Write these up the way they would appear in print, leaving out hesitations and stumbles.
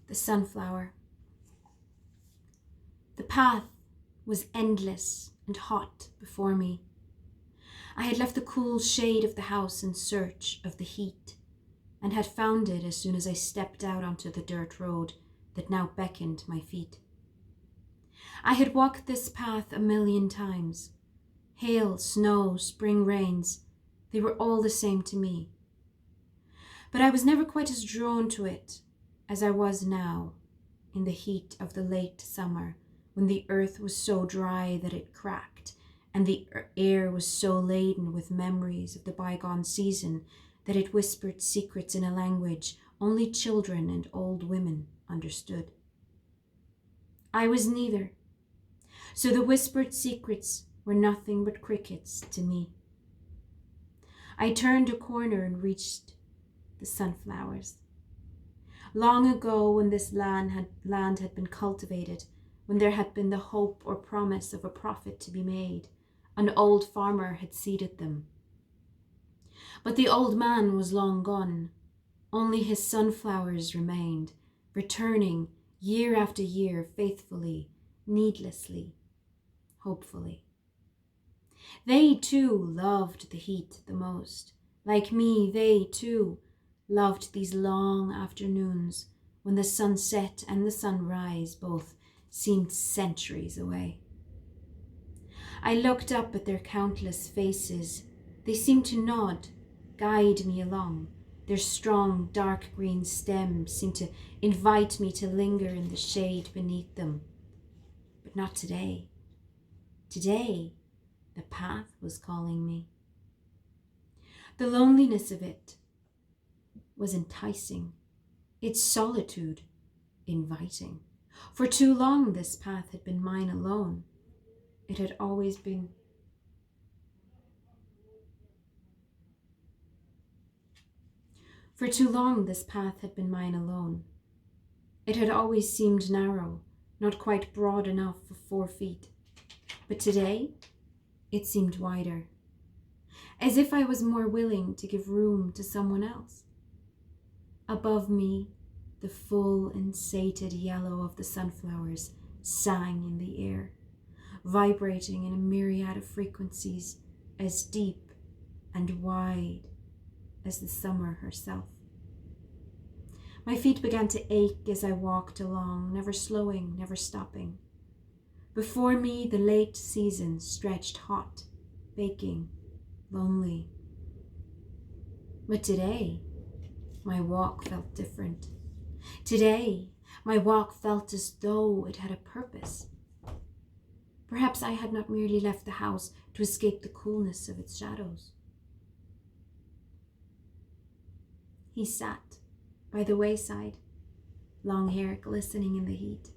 The sunflower. The path was endless and hot before me. I had left the cool shade of the house in search of the heat, and had found it as soon as I stepped out onto the dirt road that now beckoned my feet. I had walked this path 1,000,000 times. Hail, snow, spring rains, they were all the same to me. But I was never quite as drawn to it as I was now, in the heat of the late summer, when the earth was so dry that it cracked, and the air was so laden with memories of the bygone season that it whispered secrets in a language only children and old women understood. I was neither, so the whispered secrets were nothing but crickets to me. I turned a corner and reached the sunflowers. Long ago, when this land had been cultivated, when there had been the hope or promise of a profit to be made, an old farmer had seeded them. But the old man was long gone. Only his sunflowers remained, returning year after year faithfully, needlessly, hopefully. They too loved the heat the most. Like me, they too loved these long afternoons when the sunset and the sunrise both seemed centuries away. I looked up at their countless faces. They seemed to nod, guide me along. Their strong, dark green stems seemed to invite me to linger in the shade beneath them. But not today. Today, the path was calling me. The loneliness of it was enticing, its solitude inviting. For too long this path had been mine alone. It had always been. For too long this path had been mine alone. It had always seemed narrow, not quite broad enough for 4 feet. But today, it seemed wider, as if I was more willing to give room to someone else. Above me, the full and sated yellow of the sunflowers sang in the air, vibrating in a myriad of frequencies as deep and wide as the summer herself. My feet began to ache as I walked along, never slowing, never stopping. Before me, the late season stretched hot, baking, lonely. But today, my walk felt different. Today, my walk felt as though it had a purpose. Perhaps I had not merely left the house to escape the coolness of its shadows. He sat by the wayside, long hair glistening in the heat.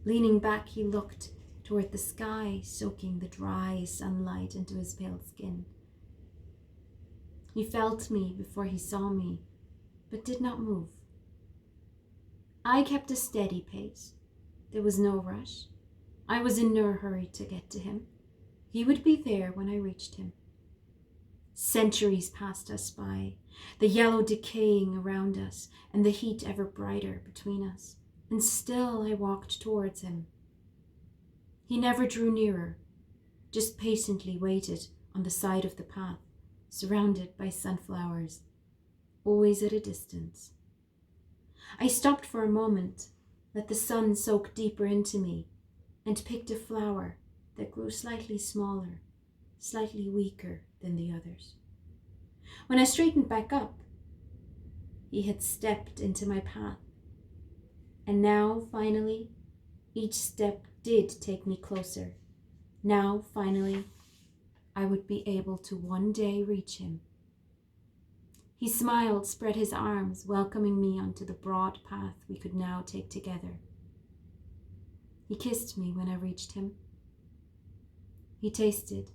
Leaning back, he looked toward the sky, soaking the dry sunlight into his pale skin. He felt me before he saw me, but did not move. I kept a steady pace. There was no rush. I was in no hurry to get to him. He would be there when I reached him. Centuries passed us by, the yellow decaying around us and the heat ever brighter between us, and still I walked towards him. He never drew nearer, just patiently waited on the side of the path, surrounded by sunflowers, always at a distance. I stopped for a moment, let the sun soak deeper into me, and picked a flower that grew slightly smaller, slightly weaker than the others. When I straightened back up, he had stepped into my path, and now, finally, each step did take me closer. Now, finally, I would be able to one day reach him. He smiled, spread his arms, welcoming me onto the broad path we could now take together. He kissed me when I reached him. He tasted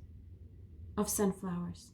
of sunflowers.